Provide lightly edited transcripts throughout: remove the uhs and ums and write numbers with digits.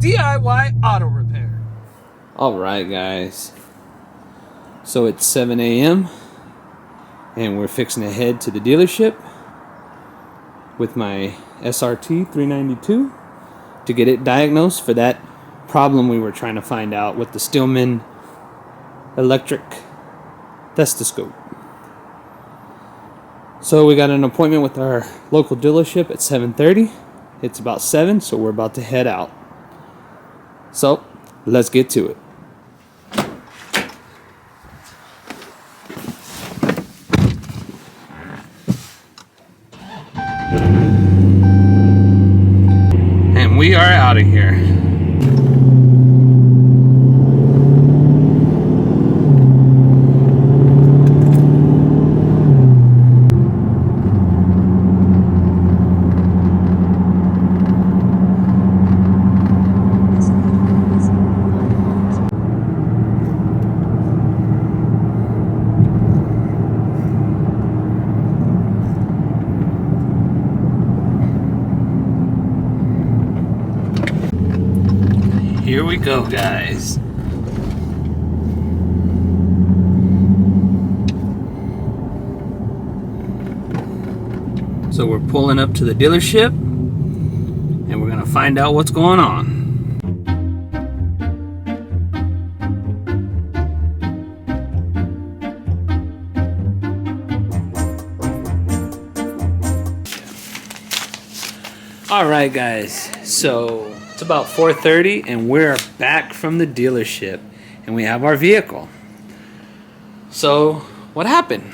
DIY auto repair. Alright guys, so it's 7 a.m. and we're fixing to head to the dealership with my SRT 392 to get it diagnosed for that problem we were trying to find out with the Stillman electric thestoscope. So we got an appointment with our local dealership at 7:30. It's about 7, so we're about to head out. So let's get to it. And we are out of here. Here we go, guys. So we're pulling up to the dealership and we're gonna find out what's going on. Alright guys, so it's about 4:30 and we're back from the dealership and we have our vehicle. So what happened?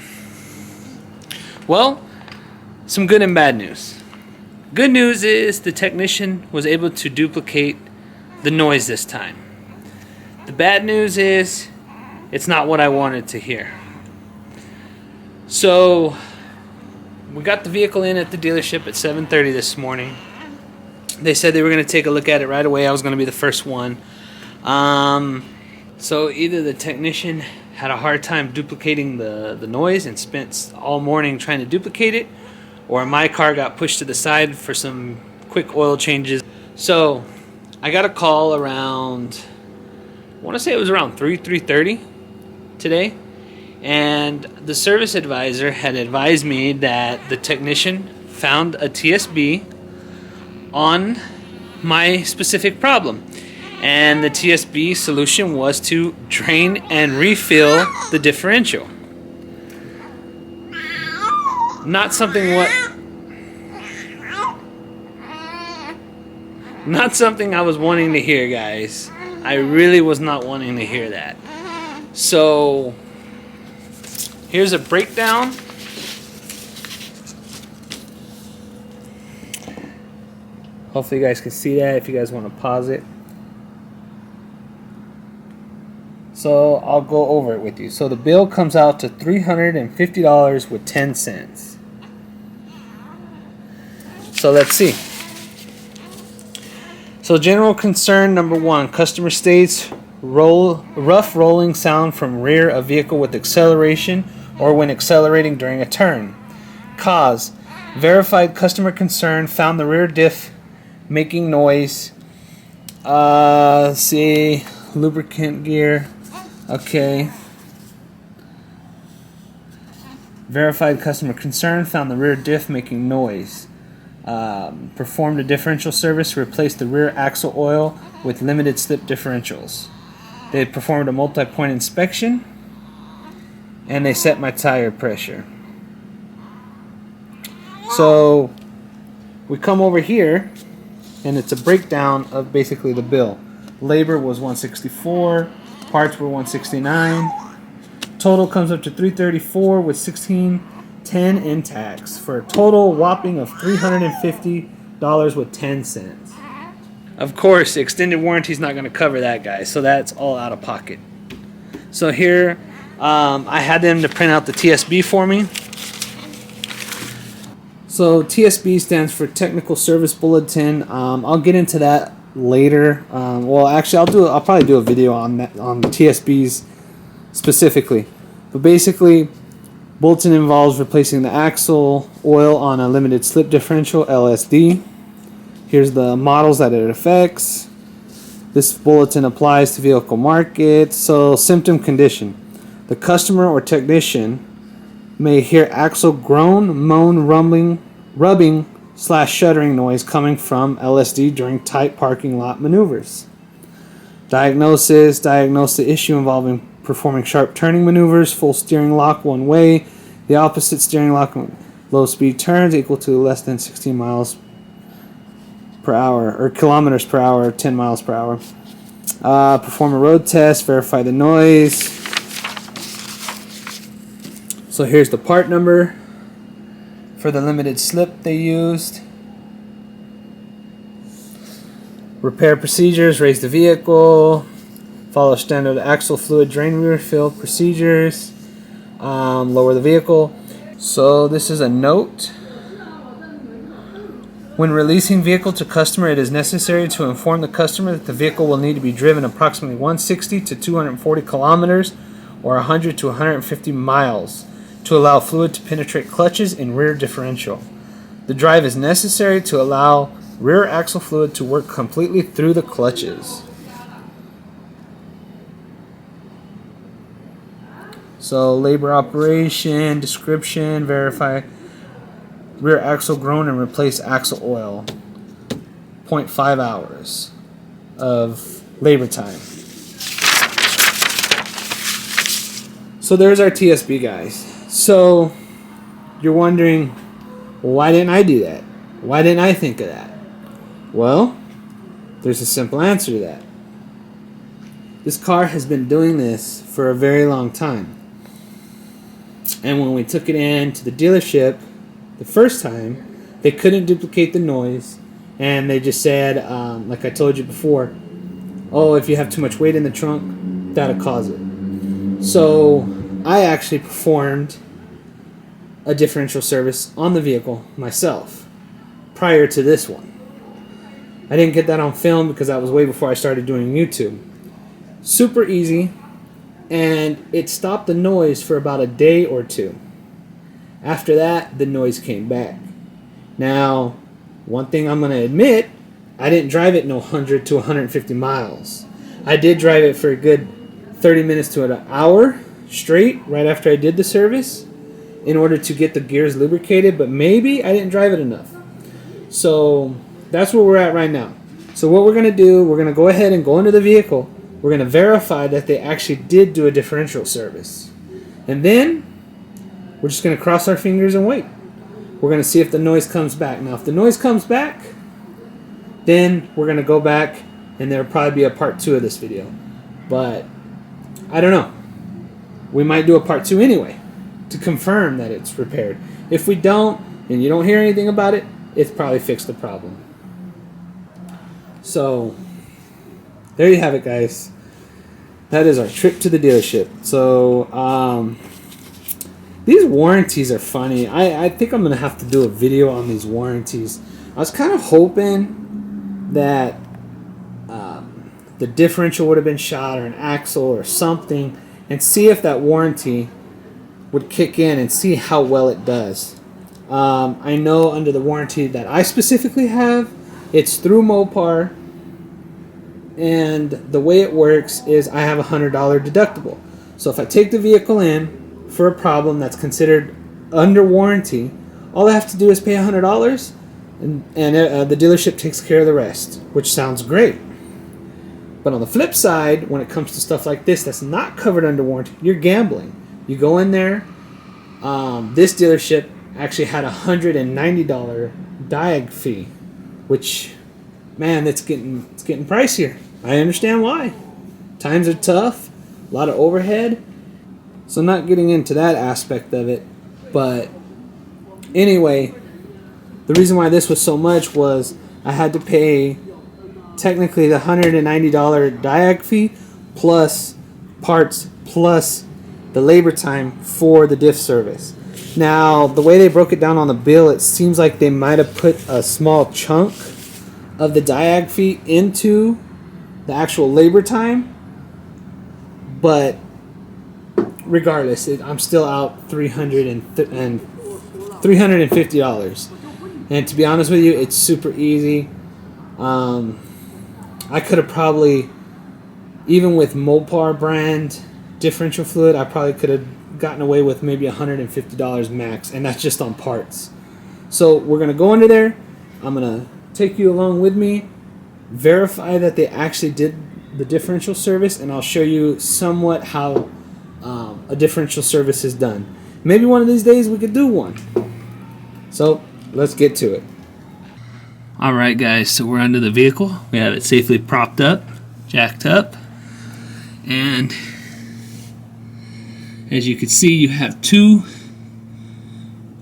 Well, some good and bad news. Good news is the technician was able to duplicate the noise this time. The bad news is it's not what I wanted to hear. So we got the vehicle in at the dealership at 7:30 this morning. They said they were going to take a look at it right away. I was going to be the first one. So either the technician had a hard time duplicating the noise and spent all morning trying to duplicate it, or my car got pushed to the side for some quick oil changes. So I got a call around, I want to say it was around 3:30 today, and the service advisor had advised me that the technician found a TSB on my specific problem, and the TSB solution was to drain and refill the differential. Not something I was wanting to hear, guys. I really was not wanting to hear that. So here's a breakdown. Hopefully you guys can see that if you guys want to pause it. So I'll go over it with you. So the bill comes out to $350 with 10 cents. So let's see. So general concern number 1, customer states rough rolling sound from rear of vehicle with acceleration or when accelerating during a turn. Cause, verified customer concern found the rear diff making noise. See, lubricant gear. Okay. Verified customer concern found the rear diff making noise. Performed a differential service to replace the rear axle oil with limited slip differentials. They performed a multi-point inspection and they set my tire pressure. So we come over here and it's a breakdown of basically the bill. Labor was $164, parts were $169. Total comes up to $334 with $16.10 in tax for a total whopping of $350 with 10 cents. Of course, extended warranty is not going to cover that, guys, so that's all out of pocket. So here, I had them to print out the TSB for me. So TSB stands for Technical Service Bulletin. I'll get into that later. Well, actually, I'll probably do a video on that, on the TSBs specifically. But basically, bulletin involves replacing the axle oil on a limited slip differential (LSD). Here's the models that it affects. This bulletin applies to vehicle market. So, symptom condition. The customer or technician may hear axle groan, moan, rubbing / shuddering noise coming from LSD during tight parking lot maneuvers. Diagnosis. Diagnose the issue involving performing sharp turning maneuvers, full steering lock one way, the opposite steering lock, low speed turns equal to less than 16 miles per hour, or kilometers per hour, 10 miles per hour. Perform a road test, verify the noise. So here's the part number for the limited slip they used. Repair procedures: raise the vehicle, follow standard axle fluid drain refill procedures, lower the vehicle. So this is a note. When releasing vehicle to customer, it is necessary to inform the customer that the vehicle will need to be driven approximately 160 to 240 kilometers or 100 to 150 miles to allow fluid to penetrate clutches and rear differential. The drive is necessary to allow rear axle fluid to work completely through the clutches. So labor operation, description, verify rear axle groan and replace axle oil. 0.5 hours of labor time. So there's our TSB, guys. So you're wondering, why didn't I do that? Why didn't I think of that? Well, there's a simple answer to that. This car has been doing this for a very long time. And when we took it in to the dealership the first time, they couldn't duplicate the noise. And they just said, like I told you before, oh, if you have too much weight in the trunk, that'll cause it. So I actually performed a differential service on the vehicle myself prior to this one. I didn't get that on film because that was way before I started doing YouTube. Super easy, and it stopped the noise for about a day or two. After that, the noise came back. Now, one thing I'm going to admit, I didn't drive it no 100 to 150 miles. I did drive it for a good 30 minutes to an hour straight right after I did the service in order to get the gears lubricated, but maybe I didn't drive it enough. So that's where we're at right now. So what we're going to do, we're going to go ahead and go into the vehicle. We're going to verify that they actually did do a differential service. And then we're just going to cross our fingers and wait. We're going to see if the noise comes back. Now, if the noise comes back, then we're going to go back and there'll probably be a part 2 of this video. But I don't know. We might do a part 2 anyway to confirm that it's repaired. If we don't, and you don't hear anything about it, it's probably fixed the problem. So there you have it, guys. That is our trip to the dealership. So these warranties are funny. I think I'm going to have to do a video on these warranties. I was kind of hoping that the differential would have been shot or an axle or something and see if that warranty would kick in and see how well it does. I know under the warranty that I specifically have, it's through Mopar, and the way it works is I have a $100 deductible. So if I take the vehicle in for a problem that's considered under warranty, all I have to do is pay $100, and the dealership takes care of the rest, which sounds great. But on the flip side, when it comes to stuff like this that's not covered under warranty, you're gambling. You go in there. This dealership actually had a $190 diag fee, which, man, it's getting pricier. I understand why. Times are tough, a lot of overhead. So I'm not getting into that aspect of it. But anyway, the reason why this was so much was I had to pay technically the $190 diag fee plus parts plus the labor time for the diff service. Now, the way they broke it down on the bill, it seems like they might have put a small chunk of the diag fee into the actual labor time, but regardless, I'm still out $350. And to be honest with you, it's super easy. I could have probably even with Mopar brand differential fluid, I probably could have gotten away with maybe $150 max, and that's just on parts. So we're going to go under there. I'm going to take you along with me, verify that they actually did the differential service, and I'll show you somewhat how a differential service is done. Maybe one of these days we could do one. So let's get to it. Alright guys, so we're under the vehicle. We have it safely propped up, jacked up, and as you can see, you have two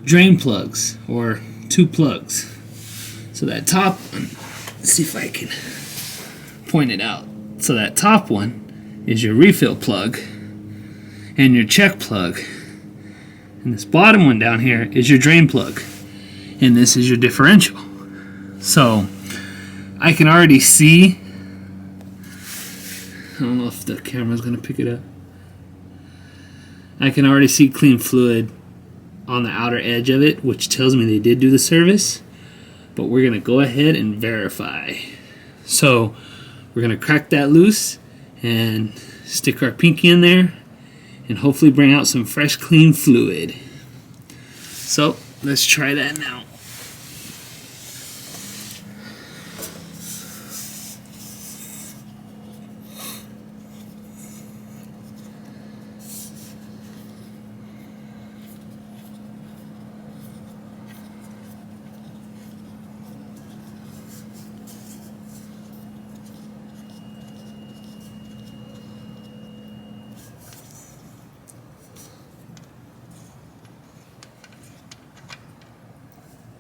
drain plugs, or two plugs. So that top one, let's see if I can point it out. So that top one is your refill plug and your check plug. And this bottom one down here is your drain plug. And this is your differential. So I can already see, I don't know if the camera's going to pick it up. I can already see clean fluid on the outer edge of it, which tells me they did do the service. But we're going to go ahead and verify. So we're going to crack that loose and stick our pinky in there and hopefully bring out some fresh clean fluid. So let's try that now.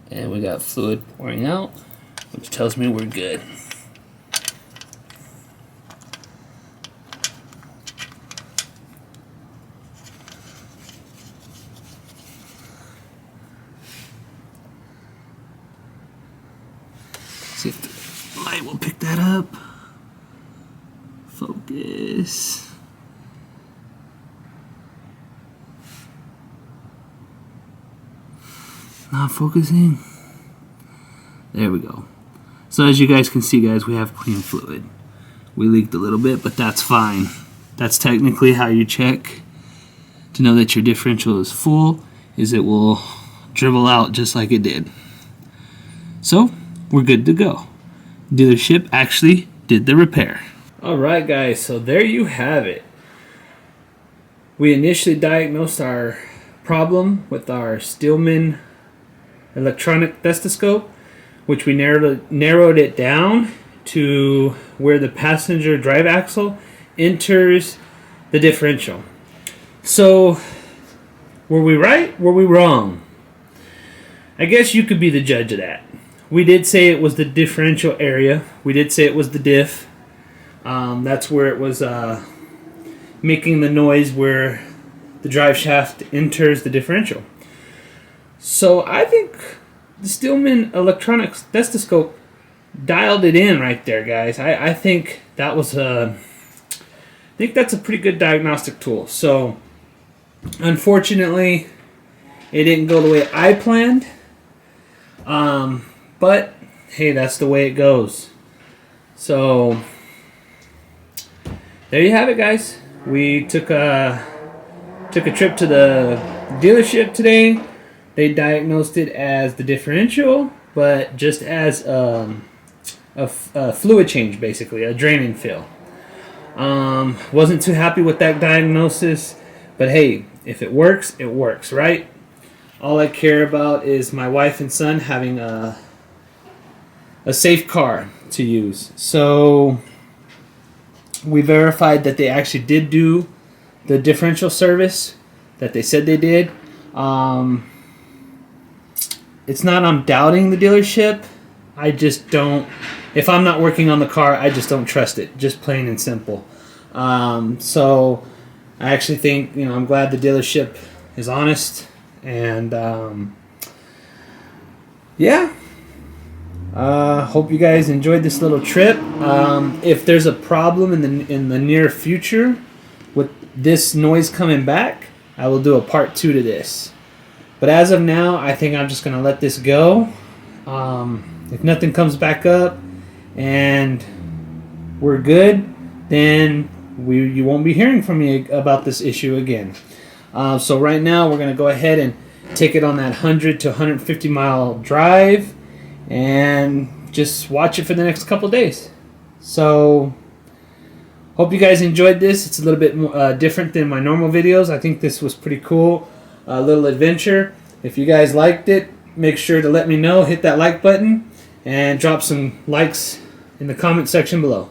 And we got fluid pouring out, which tells me we're good. See if the light will pick that up. Focus. Not focusing. There we go. So as you guys can see, guys, we have clean fluid. We leaked a little bit, but that's fine. That's technically how you check to know that your differential is full, is it will dribble out just like it did. So we're good to go. Dealership actually did the repair. Alright guys, so there you have it. We initially diagnosed our problem with our Stillman electronic stethoscope, which we narrowed it down to where the passenger drive axle enters the differential. So were we right? Were we wrong? I guess you could be the judge of that. We did say it was the differential area. We did say it was the diff. That's where it was making the noise where the drive shaft enters the differential. So I think the Stillman electronic stethoscope dialed it in right there, guys. I think that was I think that's a pretty good diagnostic tool. So unfortunately, it didn't go the way I planned. But hey, that's the way it goes. So there you have it, guys. We took a trip to the dealership today. They diagnosed it as the differential, but just as a fluid change, basically, a drain and fill. Wasn't too happy with that diagnosis, but hey, if it works, right? All I care about is my wife and son having a safe car to use. So we verified that they actually did do the differential service that they said they did. It's not I'm doubting the dealership. I just don't, if I'm not working on the car, I just don't trust it. Just plain and simple. So I actually think, I'm glad the dealership is honest. And yeah. Hope you guys enjoyed this little trip. If there's a problem in the near future with this noise coming back, I will do a part 2 to this. But as of now, I think I'm just going to let this go. If nothing comes back up and we're good, then you won't be hearing from me about this issue again. So right now we're going to go ahead and take it on that 100 to 150 mile drive and just watch it for the next couple days. So hope you guys enjoyed this. It's a little bit different than my normal videos. I think this was pretty cool. A little adventure. If you guys liked it, make sure to let me know. Hit that like button and drop some likes in the comment section below.